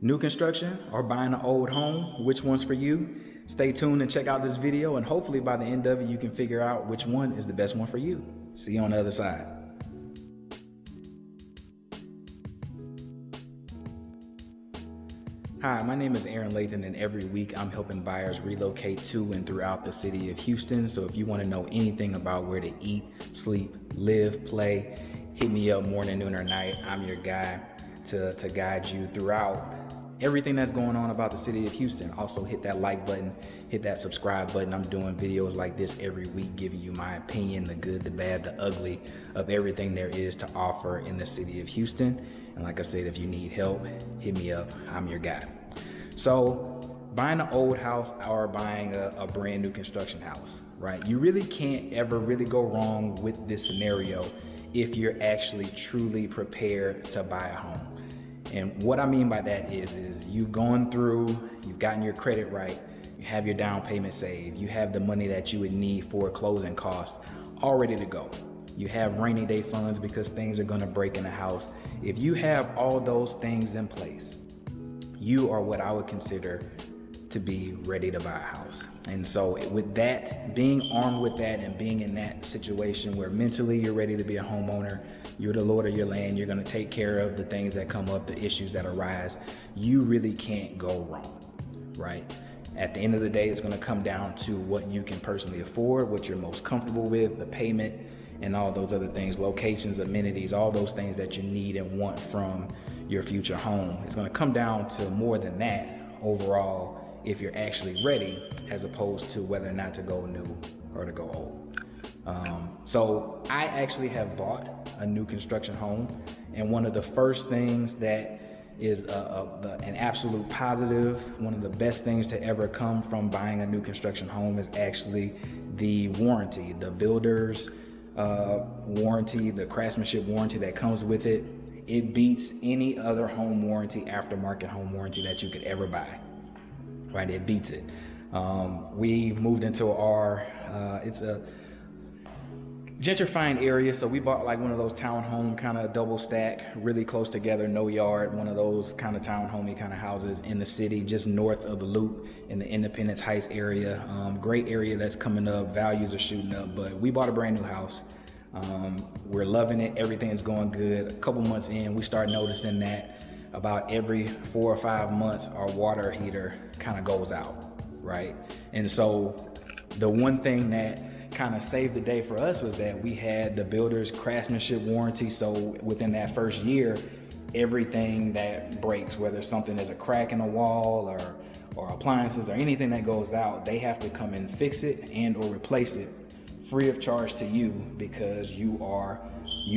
New construction or buying an old home, which one's for you? Stay tuned and check out this video, and hopefully by the end of it you can figure out which one is the best one for you. See you on the other side. Hi, my name is Aaron Lathan, and every week I'm helping buyers relocate to and throughout the city of Houston. So if you want to know anything about where to eat, sleep, live, play, hit me up morning, noon, or night. I'm your guy to guide you throughout everything that's going on about the city of Houston. Also hit that like button, hit that subscribe button. I'm doing videos like this every week, giving you my opinion, the good, the bad, the ugly of everything there is to offer in the city of Houston. And like I said, if you need help, hit me up, I'm your guy. So buying an old house or buying a brand new construction house, right? You really can't ever really go wrong with this scenario if you're actually truly prepared to buy a home. And what I mean by that is you've gone through, you've gotten your credit right, you have your down payment saved, you have the money that you would need for closing costs all ready to go. You have rainy day funds because things are gonna break in the house. If you have all those things in place, you are what I would consider to be ready to buy a house. And so with that, being armed with that and being in that situation where mentally you're ready to be a homeowner, you're the lord of your land, you're gonna take care of the things that come up, the issues that arise, you really can't go wrong, right? At the end of the day, it's gonna come down to what you can personally afford, what you're most comfortable with, the payment, and all those other things, locations, amenities, all those things that you need and want from your future home. It's gonna come down to more than that overall if you're actually ready, as opposed to whether or not to go new or to go old. So I actually have bought a new construction home, and one of the first things that is an absolute positive, one of the best things to ever come from buying a new construction home is actually the warranty, the builder's warranty, the craftsmanship warranty that comes with it. It beats any other home warranty, aftermarket home warranty that you could ever buy. Right, it beats it. We moved into our, it's a gentrifying area, so we bought like one of those townhome kind of double stack, really close together, no yard, one of those kind of townhomey kind of houses in the city, just north of the Loop in the Independence Heights area. Great area that's coming up, values are shooting up, but we bought a brand new house. We're loving it, everything's going good. A couple months in, we start noticing that about every 4 or 5 months, our water heater kind of goes out, right? And so the one thing that kind of saved the day for us was that we had the builder's craftsmanship warranty. So within that first year, everything that breaks, whether something is a crack in the wall or appliances or anything that goes out, they have to come and fix it and or replace it free of charge to you, because you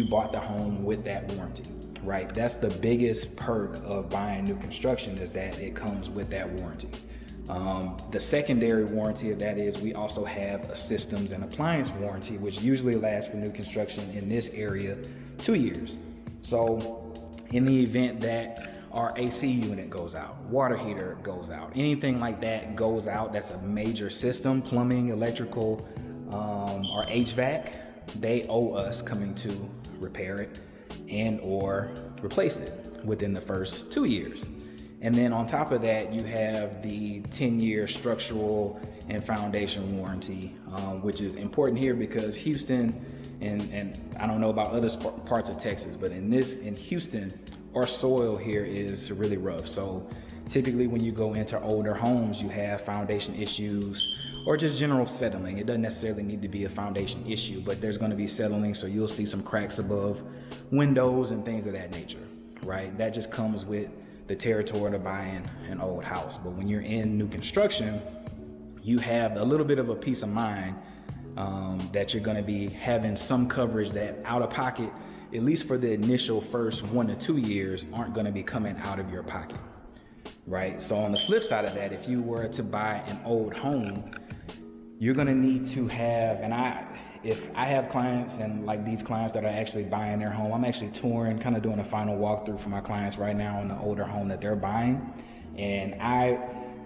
bought the home with that warranty. Right, that's the biggest perk of buying new construction, is that it comes with that warranty. The secondary warranty of that is we also have a systems and appliance warranty, which usually lasts for new construction in this area 2 years. So in the event that our AC unit goes out, water heater goes out, anything like that goes out, that's a major system, plumbing, electrical, or HVAC, they owe us coming to repair it and or replace it within the first 2 years. And then on top of that, you have the 10-year structural and foundation warranty, which is important here because Houston, and I don't know about other parts of Texas, but in Houston, our soil here is really rough. So typically when you go into older homes, you have foundation issues or just general settling. It doesn't necessarily need to be a foundation issue, but there's gonna be settling, so you'll see some cracks above windows and things of that nature, right? That just comes with the territory to buying an old house. But when you're in new construction, you have a little bit of a peace of mind that you're gonna be having some coverage that out of pocket, at least for the initial first 1 to 2 years, aren't gonna be coming out of your pocket, right? So on the flip side of that, if you were to buy an old home, you're gonna need to have, and if I have clients and like these clients that are actually buying their home, I'm actually touring, kind of doing a final walkthrough for my clients right now on the older home that they're buying. And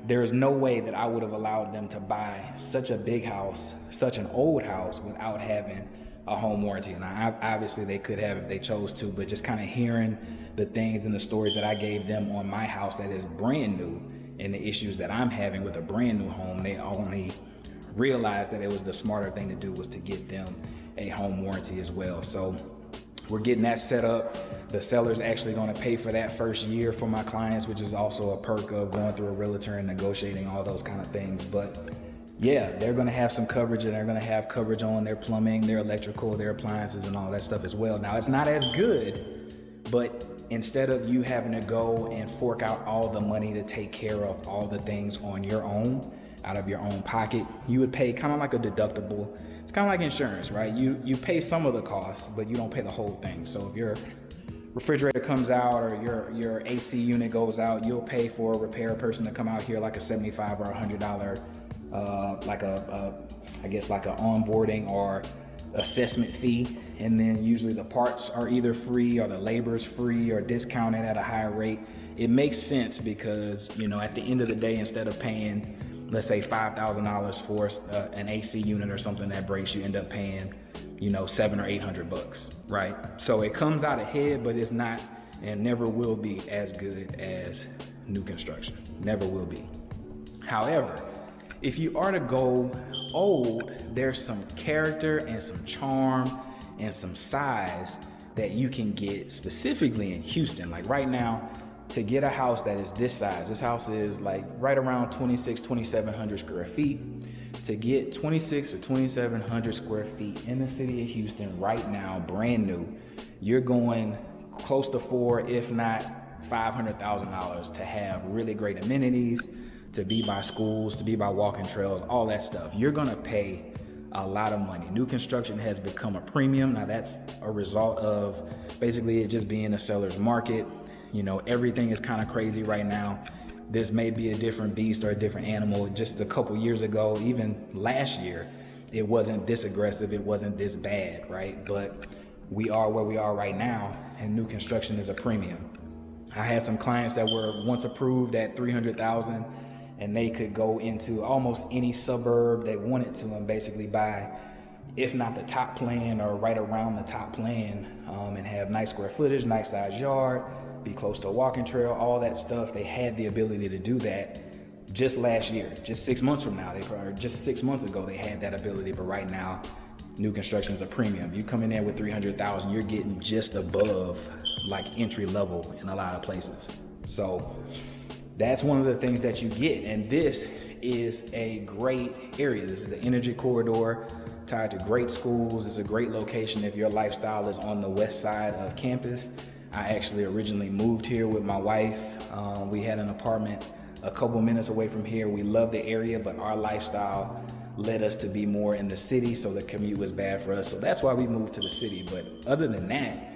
there's no way that I would have allowed them to buy such a big house, such an old house, without having a home warranty. And obviously they could have if they chose to, but just kind of hearing the things and the stories that I gave them on my house that is brand new and the issues that I'm having with a brand new home, they only realized that it was the smarter thing to do was to get them a home warranty as well. So we're getting that set up. The seller's actually going to pay for that first year for my clients, which is also a perk of going through a realtor and negotiating all those kind of things. But yeah, they're going to have some coverage, and they're going to have coverage on their plumbing, their electrical, their appliances, and all that stuff as well. Now, it's not as good, but instead of you having to go and fork out all the money to take care of all the things on your own, out of your own pocket, you would pay kind of like a deductible. It's kind of like insurance, right? You pay some of the costs, but you don't pay the whole thing. So if your refrigerator comes out or your AC unit goes out, you'll pay for a repair person to come out here like a $75 or $100, like I guess like an onboarding or assessment fee. And then usually the parts are either free or the labor is free or discounted at a higher rate. It makes sense because, you know, at the end of the day, instead of paying, let's say $5,000 for an AC unit or something that breaks, you end up paying, you know, $700 or $800, right? So it comes out ahead, but it's not and never will be as good as new construction. Never will be. However, if you are to go old, there's some character and some charm and some size that you can get specifically in Houston. Like right now, to get a house that is this size, this house is like right around 2,700 square feet. To get 26 or 2,700 square feet in the city of Houston right now, brand new, you're going close to $4,000, if not $500,000 to have really great amenities, to be by schools, to be by walking trails, all that stuff. You're gonna pay a lot of money. New construction has become a premium. Now that's a result of basically it just being a seller's market. You know, everything is kind of crazy right now. This may be a different beast or a different animal. Just a couple years ago, even last year, it wasn't this aggressive, it wasn't this bad, right? But we are where we are right now, and new construction is a premium. I had some clients that were once approved at $300,000, and they could go into almost any suburb they wanted to and basically buy, if not the top plan or right around the top plan, and have nice square footage, nice size yard, be close to a walking trail, all that stuff. They had the ability to do that just last year, just 6 months from now, just 6 months ago, they had that ability. But right now, new construction is a premium. You come in there with 300,000, you're getting just above like entry level in a lot of places. So that's one of the things that you get. And this is a great area. This is the energy corridor tied to great schools. It's a great location if your lifestyle is on the west side of campus. I actually originally moved here with my wife. We had an apartment a couple minutes away from here. We love the area, but our lifestyle led us to be more in the city, so the commute was bad for us. So that's why we moved to the city. But other than that,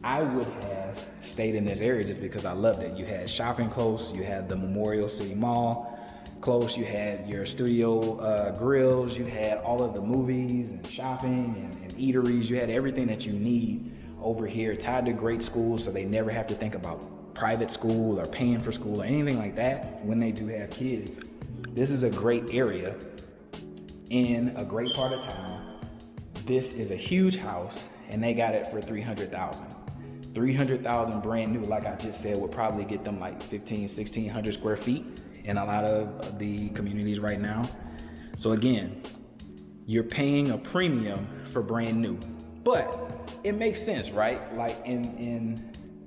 I would have stayed in this area just because I loved it. You had shopping close, you had the Memorial City Mall close, you had your studio grills, you had all of the movies and shopping and eateries. You had everything that you need over here, tied to great schools, so they never have to think about private school or paying for school or anything like that when they do have kids. This is a great area in a great part of town. This is a huge house, and they got it for $300,000. $300,000 brand new, like I just said, would probably get them like 1,600 square feet in a lot of the communities right now. So again, you're paying a premium for brand new, but it makes sense, right? Like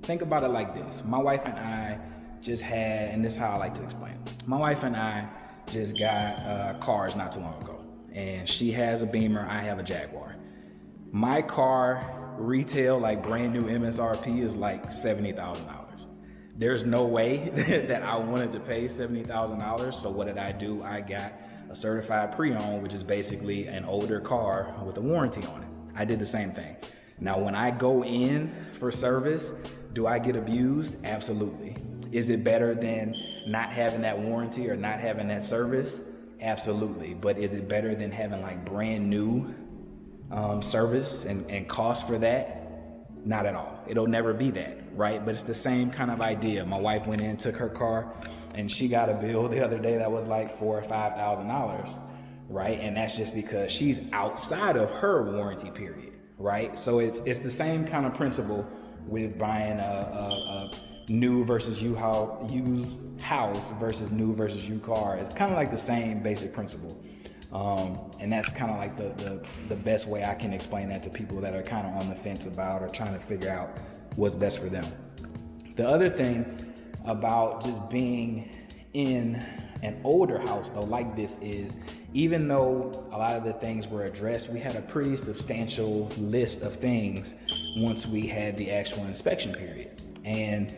think about it like this. My wife and I just had, and this is how I like to explain it. My wife and I just got cars not too long ago, and she has a Beamer, I have a Jaguar. My car retail, like brand new MSRP, is like $70,000. There's no way that I wanted to pay $70,000. So what did I do? I got a certified pre-owned, which is basically an older car with a warranty on it. I did the same thing. Now, when I go in for service, do I get abused? Absolutely. Is it better than not having that warranty or not having that service? Absolutely. But is it better than having like brand new service and cost for that? Not at all. It'll never be that, right? But it's the same kind of idea. My wife went in, took her car, and she got a bill the other day that was like $4,000 or $5,000, right? And that's just because she's outside of her warranty period. right? So it's the same kind of principle with buying a new versus used house versus new versus used car. It's kind of like the same basic principle. And that's kind of like the best way I can explain that to people that are kind of on the fence about or trying to figure out what's best for them. The other thing about just being in an older house though like this is, even though a lot of the things were addressed, we had a pretty substantial list of things once we had the actual inspection period. And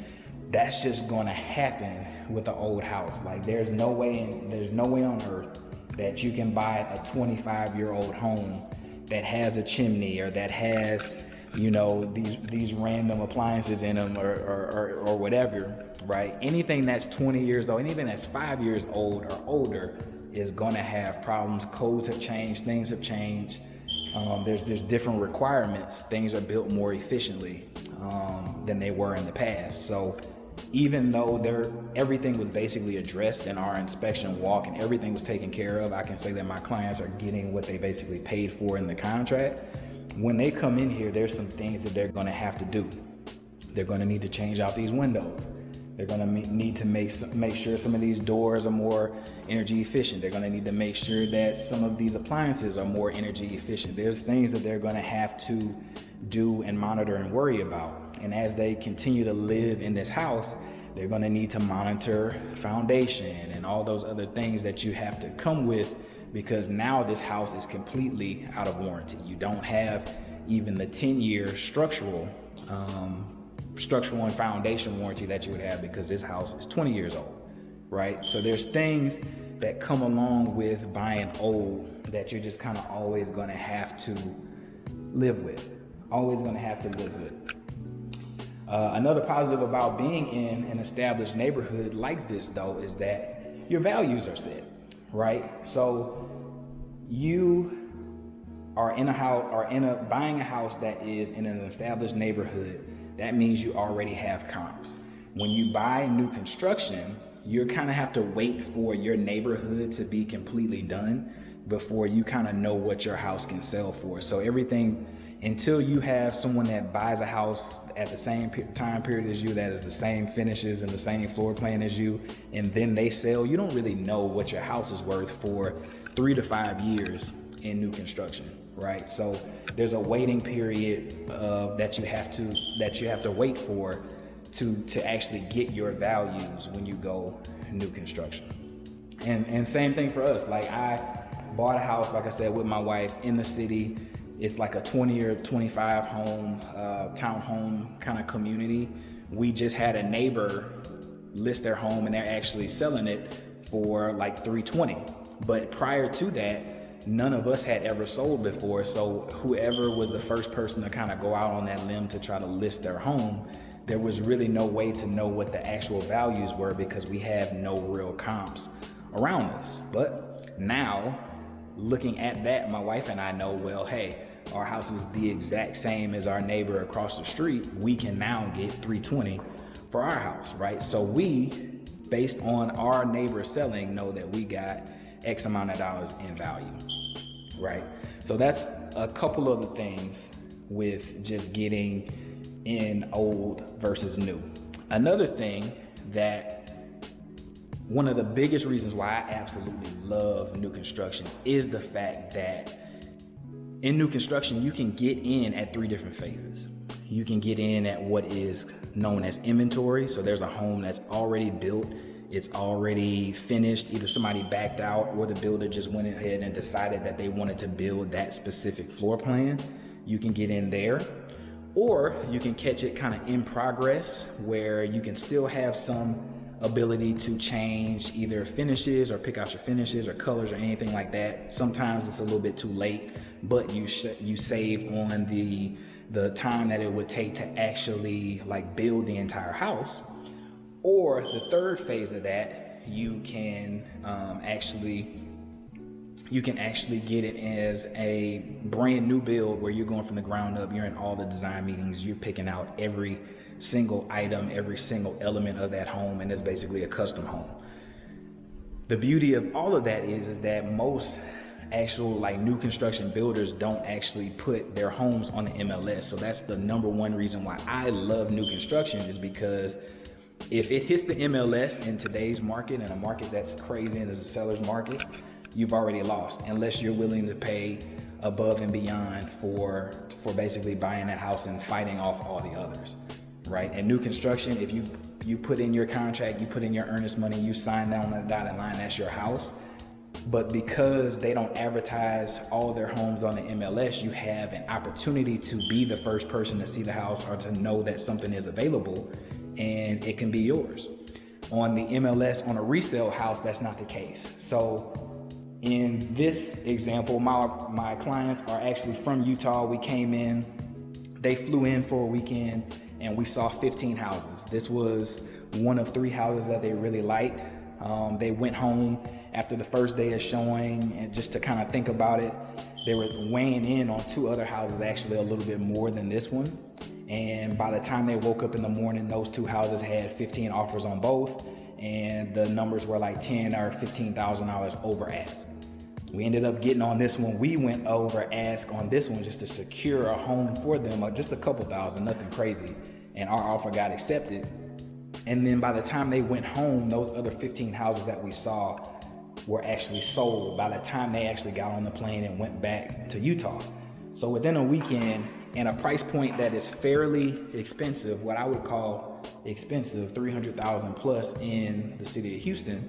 that's just gonna happen with an old house. Like there's no way on earth that you can buy a 25-year-old home that has a chimney or that has, you know, these random appliances in them or whatever, right? Anything that's 20 years old, anything that's 5 years old or older is gonna have problems. Codes have changed, things have changed. There's different requirements. Things are built more efficiently than they were in the past. So even though everything was basically addressed in our inspection walk and everything was taken care of, I can say that my clients are getting what they basically paid for in the contract. When they come in here, there's some things that they're gonna have to do. They're gonna need to change out these windows. They're gonna need to make sure some of these doors are more energy efficient. They're gonna need to make sure that some of these appliances are more energy efficient. There's things that they're gonna have to do and monitor and worry about. And as they continue to live in this house, they're gonna need to monitor foundation and all those other things that you have to come with, because now this house is completely out of warranty. You don't have even the 10-year structural and foundation warranty that you would have, because this house is 20 years old, right? So there's things that come along with buying old that you're just kind of always gonna have to live with, Another positive about being in an established neighborhood like this though is that your values are set, right? So you are in a house or buying a house that is in an established neighborhood. That means you already have comps. When you buy new construction, you kind of have to wait for your neighborhood to be completely done before you kind of know what your house can sell for. So everything, until you have someone that buys a house at the same time period as you, that is the same finishes and the same floor plan as you, and then they sell, you don't really know what your house is worth for 3 to 5 years in new construction, right? So there's a waiting period that you have to wait for to actually get your values when you go new construction. And same thing for us. Like I bought a house, like I said, with my wife in the city. It's like a 20 or 25 home, townhome kind of community. We just had a neighbor list their home and they're actually selling it for like $320. But prior to that, none of us had ever sold before. So whoever was the first person to kind of go out on that limb to try to list their home, there was really no way to know what the actual values were because we have no real comps around us. But now, looking at that, my wife and I know, well, hey, our house is the exact same as our neighbor across the street. We can now get $320 for our house, right? So we, based on our neighbor selling, know that we got X amount of dollars in value, right? So that's a couple of the things with just getting in old versus new. Another thing that one of the biggest reasons why I absolutely love new construction is the fact that in new construction, you can get in at 3 different phases. You can get in at what is known as inventory. So there's a home that's already built. It's already finished. Either somebody backed out or the builder just went ahead and decided that they wanted to build that specific floor plan. You can get in there. Or you can catch it kind of in progress, where you can still have some ability to change either finishes or pick out your finishes or colors or anything like that. Sometimes it's a little bit too late, but you save on the time that it would take to actually like build the entire house. Or the third phase of that, you can actually get it as a brand new build where you're going from the ground up. You're in all the design meetings. You're picking out every single item, every single element of that home, and it's basically a custom home. The beauty of all of that is that most actual like new construction builders don't actually put their homes on the MLS. So that's the number one reason why I love new construction, is because if it hits the MLS in today's market, in a market that's crazy and is a seller's market, you've already lost, unless you're willing to pay above and beyond for basically buying that house and fighting off all the others, right? And new construction, if you put in your contract, you put in your earnest money, you sign down the dotted line, that's your house. But because they don't advertise all their homes on the MLS, you have an opportunity to be the first person to see the house or to know that something is available, and it can be yours. On the MLS, on a resale house, that's not the case. So in this example, my clients are actually from Utah. We came in, they flew in for a weekend, and we saw 15 houses. This was one of 3 houses that they really liked. They went home after the first day of showing, and just to kind of think about it, they were weighing in on 2 other houses, actually a little bit more than this one. And by the time they woke up in the morning, those 2 houses had 15 offers on both, and the numbers were like $10,000 or $15,000 over ask. We ended up getting on this one. We went over ask on this one just to secure a home for them, just a couple thousand, nothing crazy. And our offer got accepted. And then by the time they went home, those other 15 houses that we saw were actually sold by the time they actually got on the plane and went back to Utah. So within a weekend, and a price point that is fairly expensive, what I would call expensive, $300,000 plus in the city of Houston,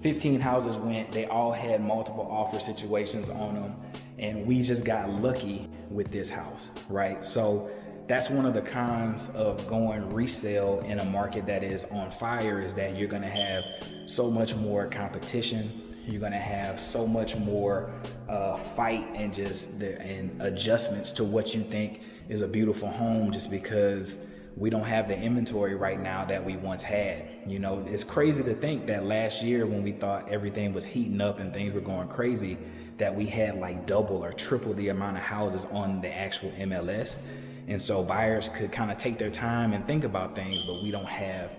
15 houses went, they all had multiple offer situations on them, and we just got lucky with this house, right? So that's one of the cons of going resale in a market that is on fire, is that you're gonna have so much more competition. You're gonna have so much more fight and and adjustments to what you think is a beautiful home, just because we don't have the inventory right now that we once had. You know, it's crazy to think that last year, when we thought everything was heating up and things were going crazy, that we had like double or triple the amount of houses on the actual MLS. And so buyers could kind of take their time and think about things, but we don't have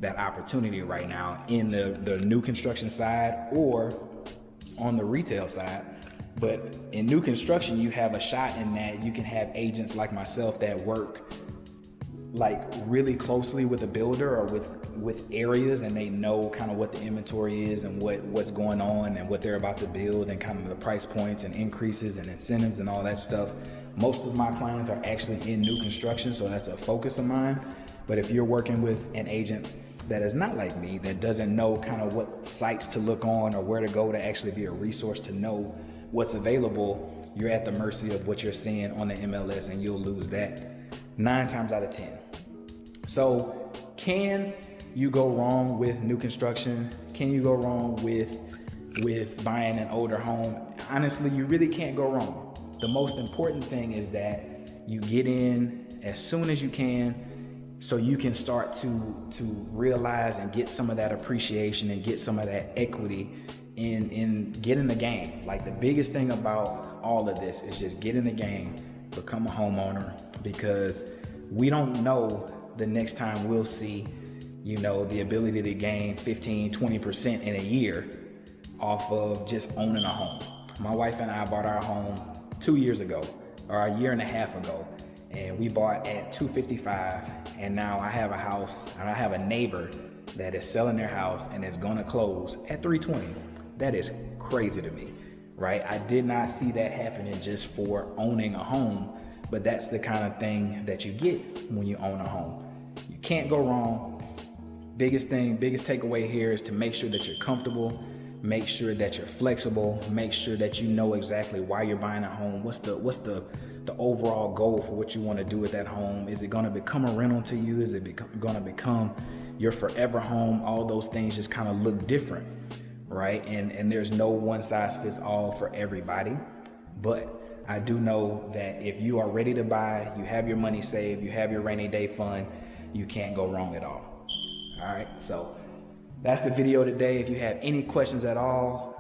that opportunity right now in the new construction side or on the retail side. But in new construction, you have a shot in that you can have agents like myself that work like really closely with a builder or with areas, and they know kind of what the inventory is and what's going on and what they're about to build, and kind of the price points and increases and incentives and all that stuff. Most of my clients are actually in new construction, so that's a focus of mine. But if you're working with an agent that is not like me, that doesn't know kind of what sites to look on or where to go to actually be a resource to know what's available, you're at the mercy of what you're seeing on the MLS, and you'll lose that 9 times out of 10. So can you go wrong with new construction? Can you go wrong with buying an older home? Honestly, you really can't go wrong. The most important thing is that you get in as soon as you can, so you can start to realize and get some of that appreciation and get some of that equity in get in the game. Like, the biggest thing about all of this is just get in the game, become a homeowner, because we don't know the next time we'll see, you know, the ability to gain 15-20% in a year off of just owning a home. My wife and I bought our home 2 years ago, or a year and a half ago, and we bought at $255, and now I have a house, and I have a neighbor that is selling their house and is gonna close at $320. That is crazy to me, right? I did not see that happening just for owning a home, but that's the kind of thing that you get when you own a home. You can't go wrong. Biggest takeaway here is to make sure that you're comfortable, make sure that you're flexible, make sure that you know exactly why you're buying a home. What's the overall goal for what you want to do with that home? Is it going to become a rental to you? Is it going to become your forever home? All those things just kind of look different, right? And there's no one size fits all for everybody. But I do know that if you are ready to buy, you have your money saved, you have your rainy day fund, you can't go wrong at all. All right, so that's the video today. If you have any questions at all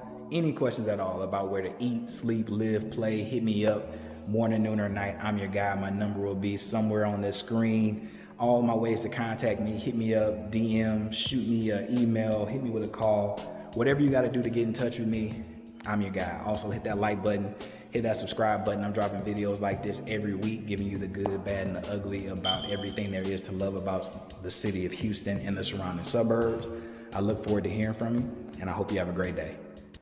about where to eat, sleep, live, play, hit me up. Morning, noon, or night, I'm your guy. My number will be somewhere on this screen. All my ways to contact me: hit me up, DM, shoot me an email, hit me with a call. Whatever you got to do to get in touch with me, I'm your guy. Also hit that like button, hit that subscribe button. I'm dropping videos like this every week, giving you the good, bad, and the ugly about everything there is to love about the city of Houston and the surrounding suburbs. I look forward to hearing from you, and I hope you have a great day.